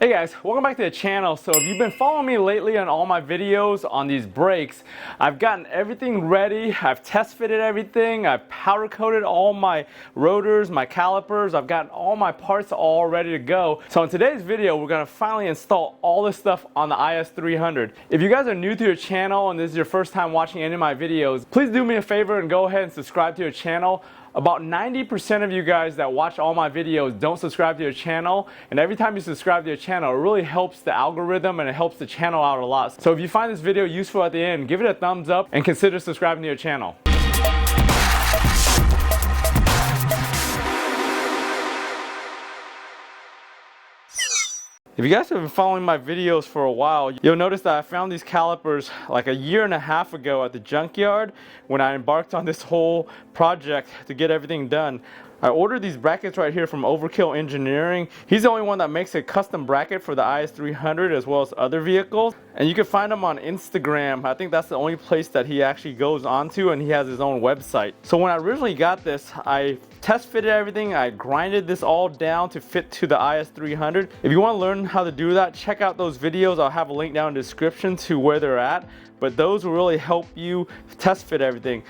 Hey guys, welcome back to the channel. So if you've been following me lately on all my videos on these brakes, I've gotten everything ready. I've test fitted everything. I've powder coated all my rotors, my calipers. I've gotten all my parts all ready to go. So in today's video, we're gonna finally install all this stuff on the IS300. If you guys are new to your channel and this is your first time watching any of my videos, please do me a favor and go ahead and subscribe to your channel. About 90% of you guys that watch all my videos don't subscribe to your channel, and every time you subscribe to your channel, it really helps the algorithm and it helps the channel out a lot. So if you find this video useful at the end, give it a thumbs up and consider subscribing to your channel. If you guys have been following my videos for a while, you'll notice that I found these calipers like a year and a half ago at the junkyard when I embarked on this whole project to get everything done. I ordered these brackets right here from Overkill Engineering. He's the only one that makes a custom bracket for the IS300 as well as other vehicles. And you can find him on Instagram. I think that's the only place that he actually goes onto, and he has his own website. So when I originally got this, I test fitted everything. I grinded this all down to fit to the IS300. If you want to learn how to do that, check out those videos. I'll have a link down in the description to where they're at. But those will really help you test fit everything.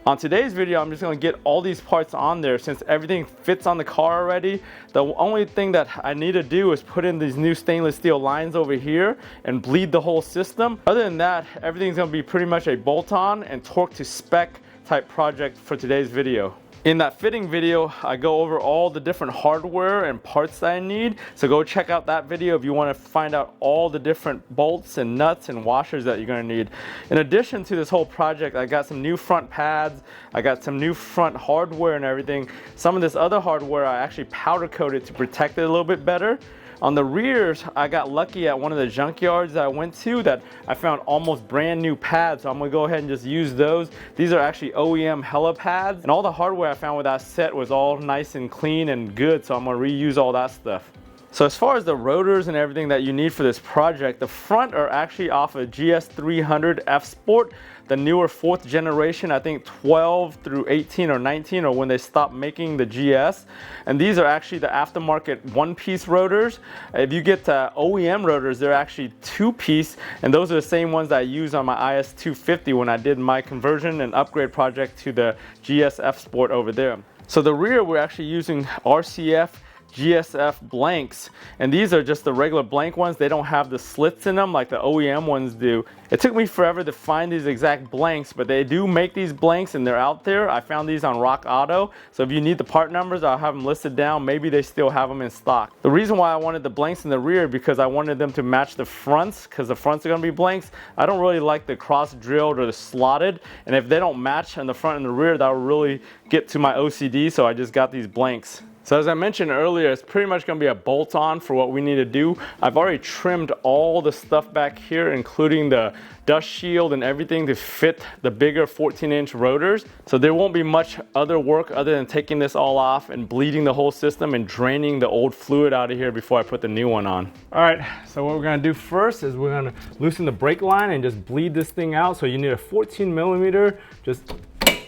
On today's video, I'm just going to get all these parts on there since everything fits on the car already. The only thing that I need to do is put in these new stainless steel lines over here and bleed the whole system. Other than that, everything's going to be pretty much a bolt-on and torque to spec type project for today's video. In that fitting video, I go over all the different hardware and parts that I need. So go check out that video if you want to find out all the different bolts and nuts and washers that you're going to need. In addition to this whole project, I got some new front pads. I got some new front hardware and everything. Some of this other hardware I actually powder coated to protect it a little bit better. On the rears, I got lucky at one of the junkyards that I went to that I found almost brand new pads, so I'm gonna go ahead and just use those. These are actually OEM hella pads, and all the hardware I found with that set was all nice and clean and good, so I'm gonna reuse all that stuff. So as far as the rotors and everything that you need for this project, the front are actually off a GS350 F-Sport, the newer 4th generation, I think 12 through 18 or 19, or when they stopped making the GS. And these are actually the aftermarket one-piece rotors. If you get OEM rotors, they're actually 2-piece, and those are the same ones that I use on my IS250 when I did my conversion and upgrade project to the GS F-Sport over there. So the rear, we're actually using RCF GSF blanks, and these are just the regular blank ones. They don't have the slits in them like the OEM ones do. It took me forever to find these exact blanks, but they do make these blanks and they're out there. I found these on Rock Auto, so if you need the part numbers, I'll have them listed down. Maybe they still have them in stock. The reason why I wanted the blanks in the rear because I wanted them to match the fronts, because the fronts are going to be blanks. I don't really like the cross drilled or the slotted, and if they don't match in the front and the rear, that will really get to my OCD, so I just got these blanks. So as I mentioned earlier, it's pretty much going to be a bolt-on for what we need to do. I've already trimmed all the stuff back here, including the dust shield and everything to fit the bigger 14-inch rotors. So there won't be much other work other than taking this all off and bleeding the whole system and draining the old fluid out of here before I put the new one on. All right, so what we're going to do first is we're going to loosen the brake line and just bleed this thing out. So you need a 14 millimeter. Just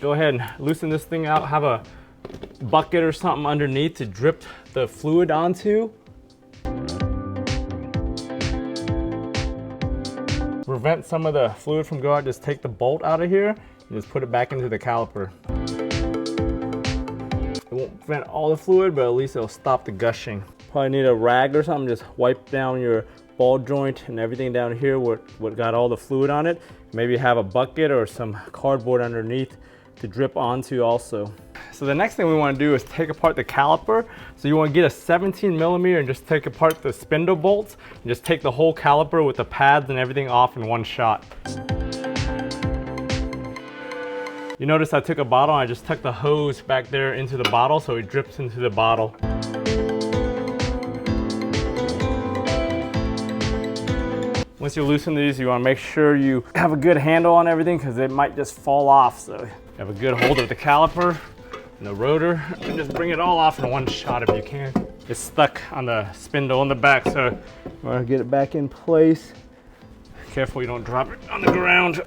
go ahead and loosen this thing out. Have a bucket or something underneath to drip the fluid onto. To prevent some of the fluid from going out, just take the bolt out of here and just put it back into the caliper. It won't prevent all the fluid, but at least it'll stop the gushing. Probably need a rag or something, just wipe down your ball joint and everything down here where what got all the fluid on it. Maybe have a bucket or some cardboard underneath to drip onto also. So the next thing we want to do is take apart the caliper. So you want to get a 17 millimeter and just take apart the spindle bolts and just take the whole caliper with the pads and everything off in one shot. You notice I took a bottle and I just tucked the hose back there into the bottle so it drips into the bottle. Once you loosen these, you want to make sure you have a good handle on everything because it might just fall off. So you have a good hold of the caliper and the rotor, and just bring it all off in one shot if you can. It's stuck on the spindle in the back, so you want to get it back in place. Careful you don't drop it on the ground.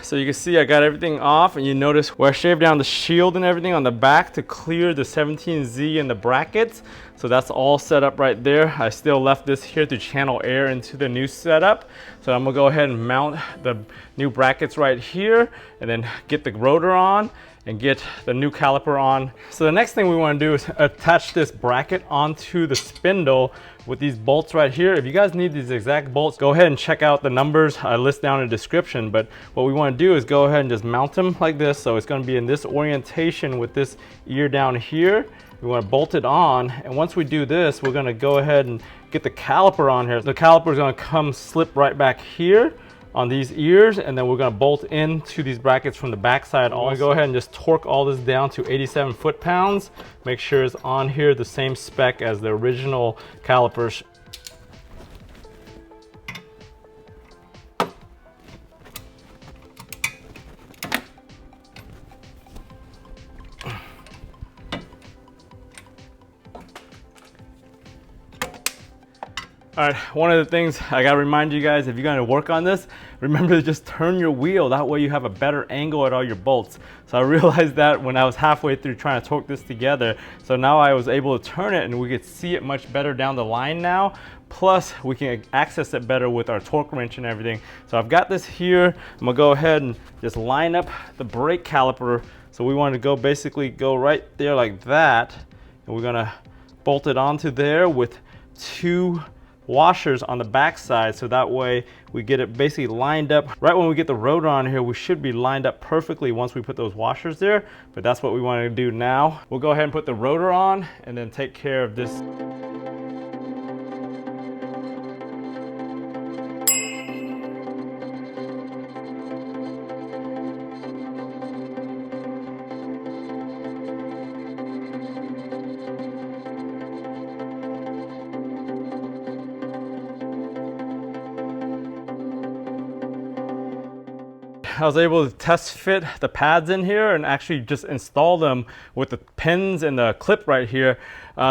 So you can see I got everything off, and you notice where I shaved down the shield and everything on the back to clear the 17Z and the brackets. So that's all set up right there. I still left this here to channel air into the new setup. So I'm gonna go ahead and mount the new brackets right here and then get the rotor on and get the new caliper on. So the next thing we want to do is attach this bracket onto the spindle with these bolts right here. If you guys need these exact bolts, go ahead and check out the numbers I list down in the description. But what we want to do is go ahead and just mount them like this. So it's going to be in this orientation with this ear down here. We want to bolt it on, and once we do this, we're going to go ahead and get the caliper on here. The caliper is going to come slip right back here on these ears, and then we're going to bolt into these brackets from the back side. I'm going to go ahead and just torque all this down to 87 foot-pounds. Make sure it's on here the same spec as the original calipers. All right, one of the things I gotta remind you guys, if you're gonna work on this, remember to just turn your wheel. That way you have a better angle at all your bolts. So I realized that when I was halfway through trying to torque this together. So now I was able to turn it, and we could see it much better down the line now. Plus, we can access it better with our torque wrench and everything. So I've got this here. I'm gonna go ahead and just line up the brake caliper. So we want to go basically go right there like that. And we're gonna bolt it onto there with two washers on the back side, so that way we get it basically lined up. Right when we get the rotor on here, we should be lined up perfectly once we put those washers there, but that's what we want to do now. We'll go ahead and put the rotor on and then take care of this. I was able to test fit the pads in here and actually just install them with the pins and the clip right here.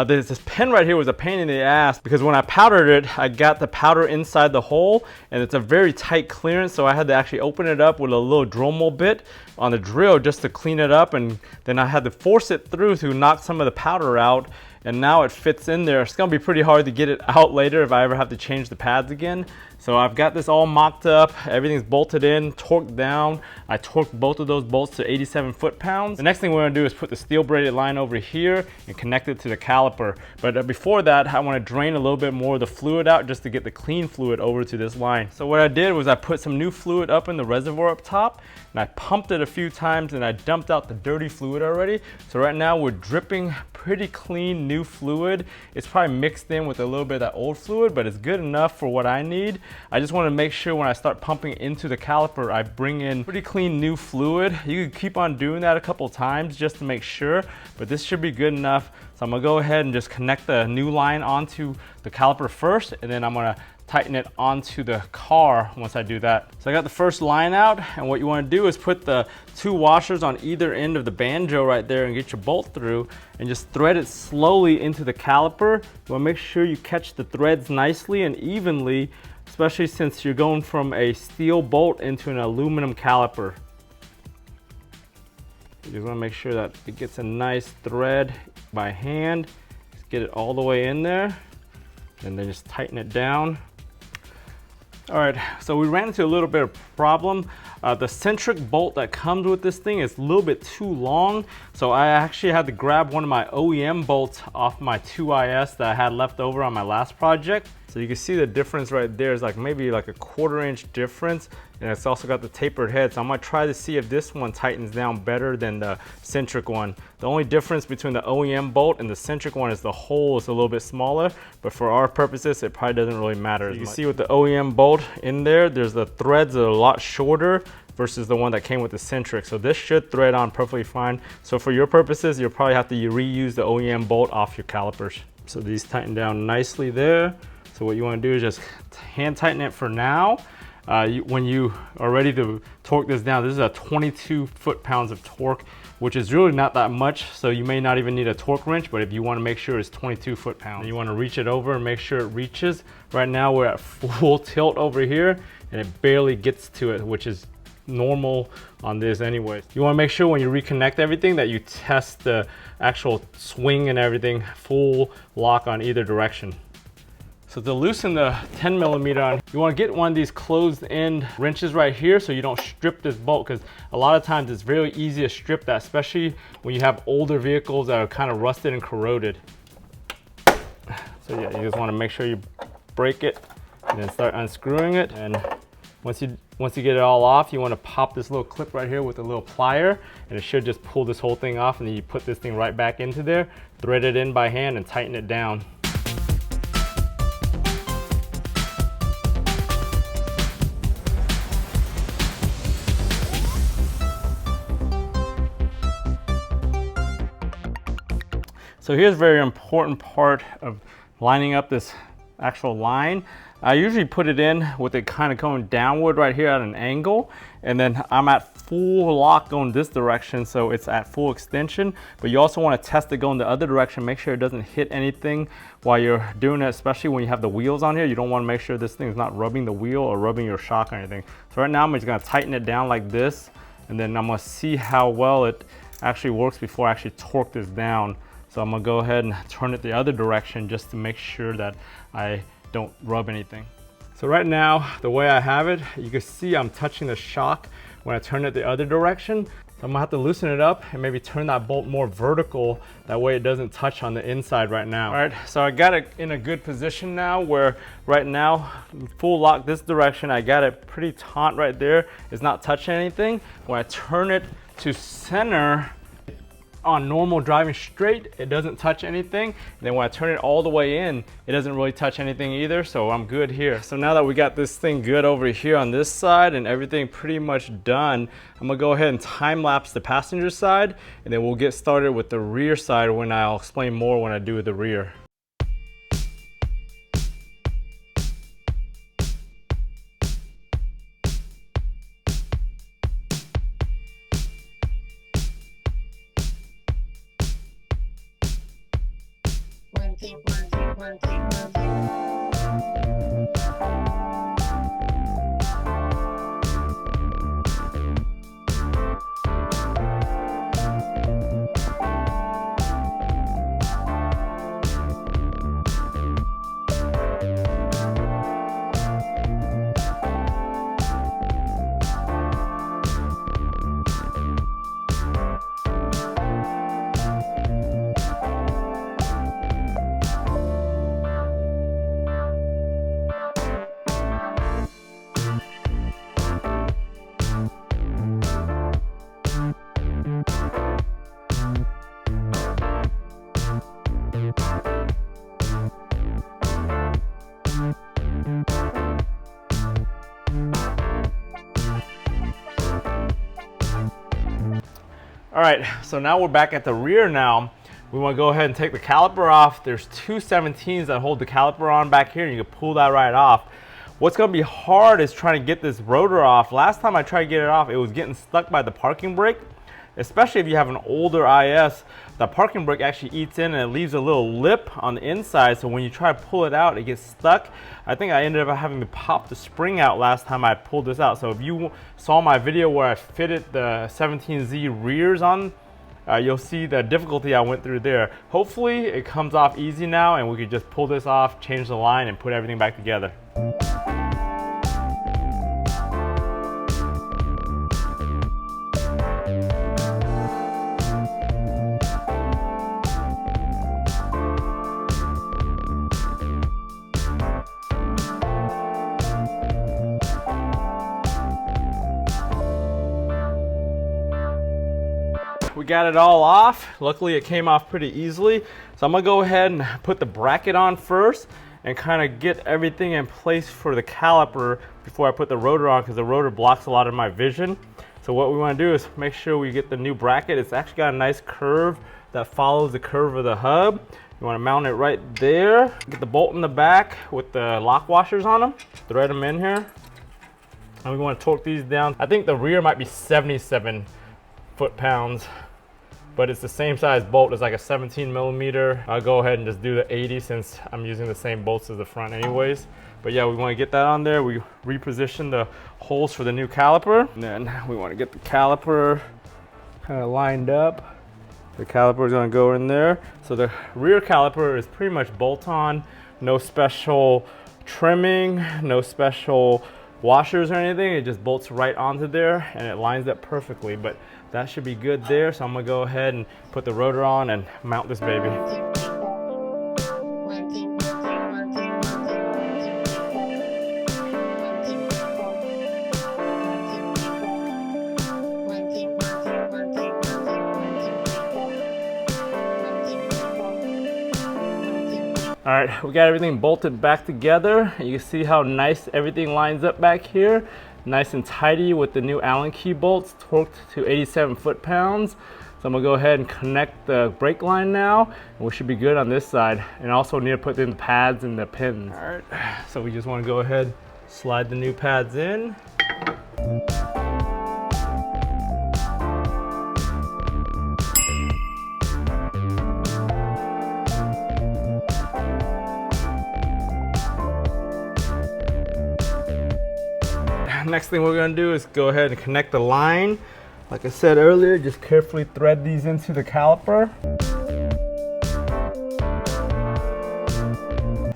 This pin right here was a pain in the ass because when I powdered it, I got the powder inside the hole, and it's a very tight clearance, so I had to actually open it up with a little Dremel bit on the drill just to clean it up, and then I had to force it through to knock some of the powder out, and now it fits in there. It's gonna be pretty hard to get it out later if I ever have to change the pads again. So I've got this all mocked up, everything's bolted in, torqued down. I torqued both of those bolts to 87 foot-pounds. The next thing we're gonna do is put the steel braided line over here and connect it to the caliper. But before that, I wanna drain a little bit more of the fluid out just to get the clean fluid over to this line. So what I did was I put some new fluid up in the reservoir up top, and I pumped it a few times, and I dumped out the dirty fluid already. So right now we're dripping pretty clean new fluid. It's probably mixed in with a little bit of that old fluid, but it's good enough for what I need. I just want to make sure when I start pumping into the caliper, I bring in pretty clean new fluid. You can keep on doing that a couple times just to make sure, but this should be good enough. So I'm gonna go ahead and just connect the new line onto the caliper first, and then I'm gonna tighten it onto the car once I do that. So I got the first line out, and what you want to do is put the two washers on either end of the banjo right there and get your bolt through and just thread it slowly into the caliper. You want to make sure you catch the threads nicely and evenly, especially since you're going from a steel bolt into an aluminum caliper. You just want to make sure that it gets a nice thread by hand. Just get it all the way in there and then just tighten it down. All right, so we ran into a little bit of problem. The centric bolt that comes with this thing is a little bit too long, so I actually had to grab one of my OEM bolts off my 2IS that I had left over on my last project. So you can see the difference right there is like maybe like a 1/4 inch difference, and it's also got the tapered head. So I'm gonna try to see if this one tightens down better than the centric one. The only difference between the OEM bolt and the centric one is the hole is a little bit smaller, but for our purposes, it probably doesn't really matter. You can see with the OEM bolt in there, there's the threads that are a lot shorter versus the one that came with the centric. So this should thread on perfectly fine. So for your purposes, you'll probably have to reuse the OEM bolt off your calipers. So these tighten down nicely there. So what you want to do is just hand tighten it for now. When you are ready to torque this down, this is a 22 foot-pounds of torque, which is really not that much, so you may not even need a torque wrench, but if you want to make sure it's 22 foot-pounds, you want to reach it over and make sure it reaches. Right now we're at full tilt over here, and it barely gets to it, which is normal on this anyway. You want to make sure when you reconnect everything that you test the actual swing and everything, full lock on either direction. So to loosen the 10 millimeter on, you want to get one of these closed end wrenches right here so you don't strip this bolt, because a lot of times it's very easy to strip that, especially when you have older vehicles that are kind of rusted and corroded. So yeah, you just want to make sure you break it and then start unscrewing it. And once you get it all off, you want to pop this little clip right here with a little plier, and it should just pull this whole thing off, and then you put this thing right back into there, thread it in by hand and tighten it down. So here's a very important part of lining up this actual line. I usually put it in with it kind of going downward right here at an angle, and then I'm at full lock going this direction, so it's at full extension. But you also want to test it going the other direction, make sure it doesn't hit anything while you're doing it, especially when you have the wheels on here. You don't want to make sure this thing is not rubbing the wheel or rubbing your shock or anything. So right now I'm just going to tighten it down like this, and then I'm going to see how well it actually works before I actually torque this down. So I'm gonna go ahead and turn it the other direction just to make sure that I don't rub anything. So right now, the way I have it, you can see I'm touching the shock when I turn it the other direction. So I'm gonna have to loosen it up and maybe turn that bolt more vertical. That way it doesn't touch on the inside right now. All right, so I got it in a good position now where right now, full lock this direction, I got it pretty taut right there. It's not touching anything. When I turn it to center, on normal driving straight, it doesn't touch anything. And then when I turn it all the way in, it doesn't really touch anything either, so I'm good here. So now that we got this thing good over here on this side and everything pretty much done, I'm gonna go ahead and time lapse the passenger side, and then we'll get started with the rear side when I'll explain more when I do the rear. All right, so now we're back at the rear now. We want to go ahead and take the caliper off. There's two 17s that hold the caliper on back here, and you can pull that right off. What's going to be hard is trying to get this rotor off. Last time I tried to get it off, it was getting stuck by the parking brake. Especially if you have an older IS, the parking brake actually eats in and it leaves a little lip on the inside, so when you try to pull it out, it gets stuck. I think I ended up having to pop the spring out last time I pulled this out. So if you saw my video where I fitted the 17Z rears on, you'll see the difficulty I went through there. Hopefully it comes off easy now and we could just pull this off, change the line, and put everything back together. We got it all off. Luckily it came off pretty easily. So I'm gonna go ahead and put the bracket on first and kind of get everything in place for the caliper before I put the rotor on, because the rotor blocks a lot of my vision. So what we want to do is make sure we get the new bracket. It's actually got a nice curve that follows the curve of the hub. You want to mount it right there. Get the bolt in the back with the lock washers on them. Thread them in here. And we want to torque these down. I think the rear might be 77 foot-pounds. but it's the same size bolt. It's like a 17 millimeter. I'll go ahead and just do the 80 since I'm using the same bolts as the front anyways. But yeah, we want to get that on there. We reposition the holes for the new caliper, and then we want to get the caliper kind of lined up. The caliper is going to go in there. So the rear caliper is pretty much bolt-on, no special trimming, no special washers or anything. It just bolts right onto there and it lines up perfectly. But that should be good there. So I'm going to go ahead and put the rotor on and mount this baby. All right, we got everything bolted back together. You can see how nice everything lines up back here. Nice and tidy with the new Allen key bolts, torqued to 87 foot-pounds. So I'm gonna go ahead and connect the brake line now, and we should be good on this side. And also need to put in the pads and the pins. All right, so we just wanna go ahead, slide the new pads in. Next thing we're going to do is go ahead and connect the line. Like I said earlier, just carefully thread these into the caliper.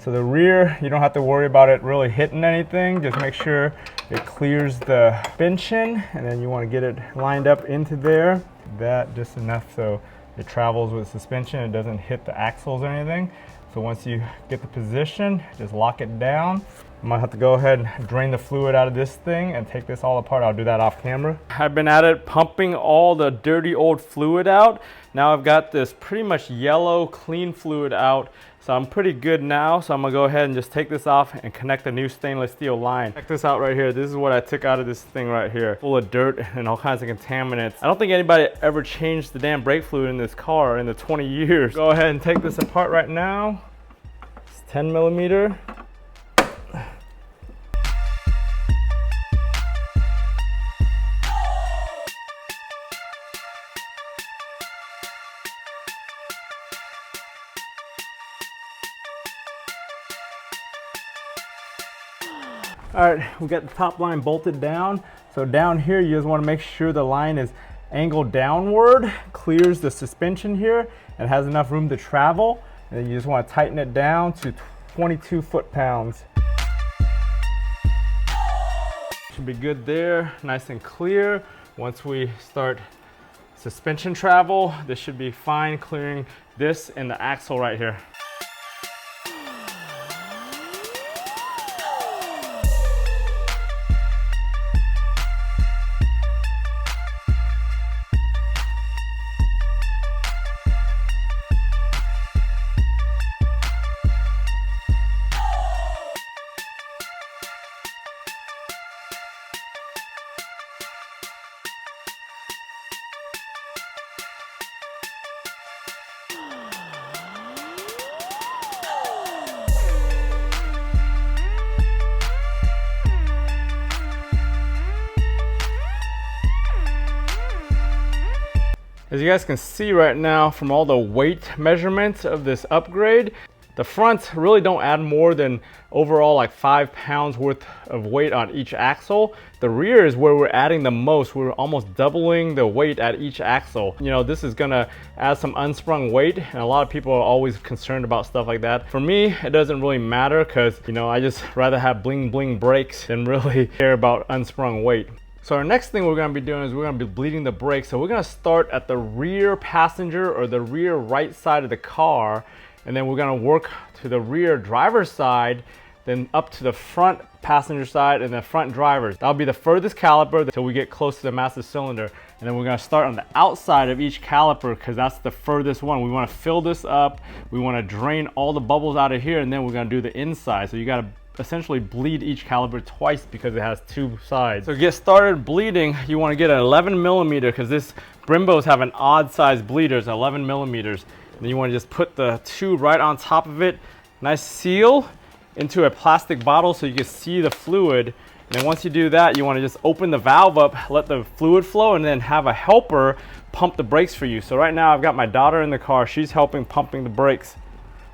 So the rear, you don't have to worry about it really hitting anything. Just make sure it clears the suspension, and then you want to get it lined up into there. That just enough so it travels with suspension. It doesn't hit the axles or anything. So once you get the position, just lock it down. I might have to go ahead and drain the fluid out of this thing and take this all apart. I'll do that off camera. I've been at it pumping all the dirty old fluid out. Now I've got this pretty much yellow clean fluid out. So I'm pretty good now. So I'm gonna go ahead and just take this off and connect the new stainless steel line. Check this out right here. This is what I took out of this thing right here. Full of dirt and all kinds of contaminants. I don't think anybody ever changed the damn brake fluid in this car in the 20 years. Go ahead and take this apart right now. It's 10 millimeter. All right, we got the top line bolted down. So down here, you just want to make sure the line is angled downward, clears the suspension here, and has enough room to travel. And then you just want to tighten it down to 22 foot-pounds. Should be good there, nice and clear. Once we start suspension travel, this should be fine, clearing this and the axle right here. As you guys can see right now from all the weight measurements of this upgrade, the fronts really don't add more than overall like 5 pounds worth of weight on each axle. The rear is where we're adding the most. We're almost doubling the weight at each axle. You know, this is gonna add some unsprung weight, and a lot of people are always concerned about stuff like that. For me, it doesn't really matter because, you know, I just rather have bling bling brakes than really care about unsprung weight. So our next thing we're going to be doing is we're going to be bleeding the brakes. So we're going to start at the rear passenger or the rear right side of the car, and then we're going to work to the rear driver's side, then up to the front passenger side and the front driver's. That'll be the furthest caliper until we get close to the master cylinder. And then we're going to start on the outside of each caliper because that's the furthest one. We want to fill this up. We want to drain all the bubbles out of here, and then we're going to do the inside. So you got to essentially bleed each caliper twice because it has 2 sides. So to get started bleeding, you want to get an 11 millimeter because this Brembos have an odd size bleeders, 11 millimeters. And then you want to just put the tube right on top of it, nice seal into a plastic bottle so you can see the fluid, And then once you do that, you want to just open the valve up, let the fluid flow, and then have a helper pump the brakes for you. So right now I've got my daughter in the car. She's helping pumping the brakes.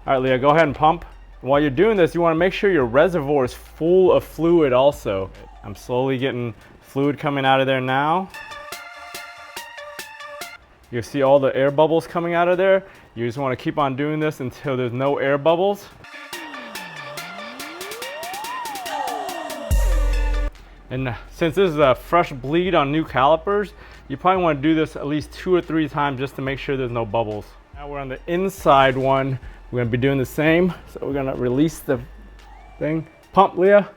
All right, Leah, go ahead and pump. While you're doing this, you want to make sure your reservoir is full of fluid also. I'm slowly getting fluid coming out of there now. You see all the air bubbles coming out of there. You just want to keep on doing this until there's no air bubbles. And since this is a fresh bleed on new calipers, you probably want to do this at least 2 or 3 times just to make sure there's no bubbles. Now we're on the inside one. We're going to be doing the same. So we're going to release the thing. Pump, Leah.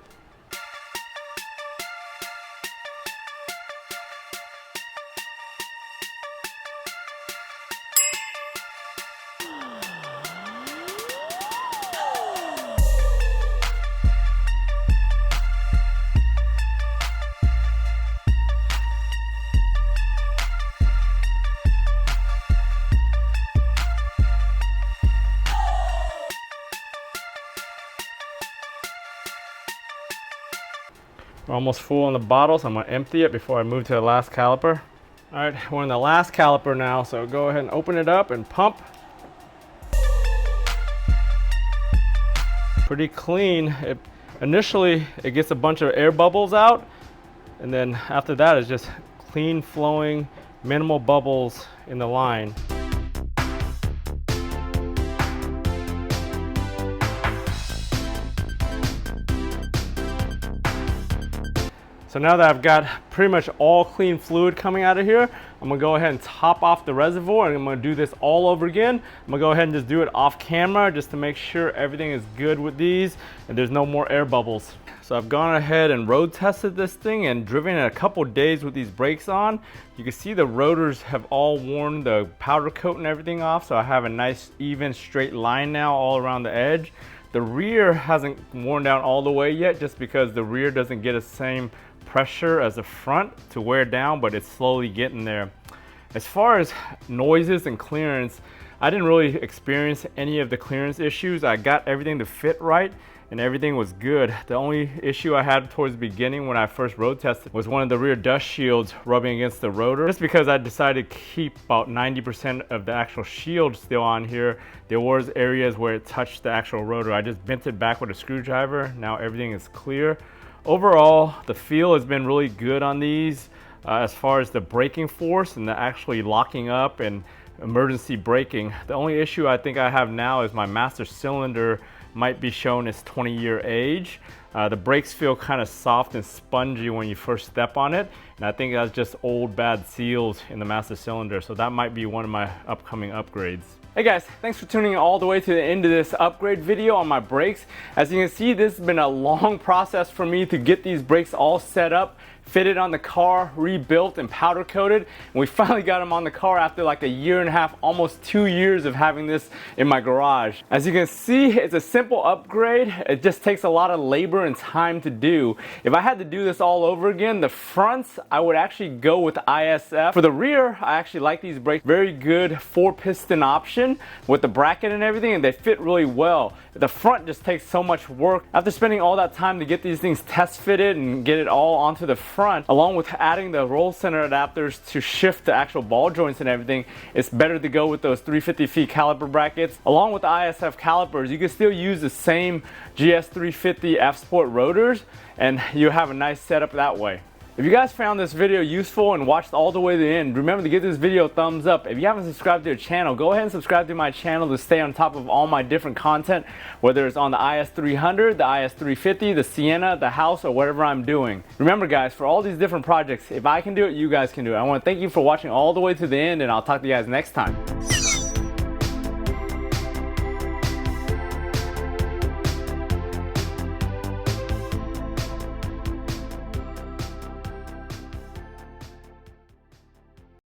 We're almost full on the bottle, so I'm going to empty it before I move to the last caliper. All right, we're in the last caliper now, so go ahead and open it up and pump. Pretty clean. Initially, it gets a bunch of air bubbles out, and then after that, it's just clean flowing, minimal bubbles in the line. So now that I've got pretty much all clean fluid coming out of here, I'm gonna go ahead and top off the reservoir, and I'm gonna do this all over again. I'm gonna go ahead and just do it off camera just to make sure everything is good with these and there's no more air bubbles. So I've gone ahead and road tested this thing and driven it a couple days with these brakes on. You can see the rotors have all worn the powder coat and everything off, so I have a nice even straight line now all around the edge. The rear hasn't worn down all the way yet just because the rear doesn't get the same pressure as the front to wear down, but it's slowly getting there. As far as noises and clearance, I didn't really experience any of the clearance issues. I got everything to fit right and everything was good. The only issue I had towards the beginning when I first road tested was one of the rear dust shields rubbing against the rotor. Just because I decided to keep about 90% of the actual shield still on here, there was areas where it touched the actual rotor. I just bent it back with a screwdriver. Now everything is clear. Overall, the feel has been really good on these as far as the braking force and the actually locking up and emergency braking. The only issue I think I have now is my master cylinder might be shown as 20-year age. The brakes feel kind of soft and spongy when you first step on it, and I think that's just old bad seals in the master cylinder, so that might be one of my upcoming upgrades. Hey guys, thanks for tuning in all the way to the end of this upgrade video on my brakes. As you can see, this has been a long process for me to get these brakes all set up, fitted on the car, rebuilt and powder coated, and we finally got them on the car after like 1.5 years, almost 2 years of having this in my garage. As you can see, it's a simple upgrade. It just takes a lot of labor and time to do. If I had to do this all over again, the fronts, I would actually go with ISF. For the rear, I actually like these brakes. Very good 4-piston option with the bracket and everything, and they fit really well. The front just takes so much work. After spending all that time to get these things test fitted and get it all onto the front, along with adding the roll center adapters to shift the actual ball joints and everything, it's better to go with those 350 feet caliper brackets. Along with the ISF calipers, you can still use the same GS350 F-Sport rotors, and you have a nice setup that way. If you guys found this video useful and watched all the way to the end, remember to give this video a thumbs up. If you haven't subscribed to the channel, go ahead and subscribe to my channel to stay on top of all my different content, whether it's on the IS300, the IS350, the Sienna, the house, or whatever I'm doing. Remember guys, for all these different projects, if I can do it, you guys can do it. I want to thank you for watching all the way to the end, and I'll talk to you guys next time.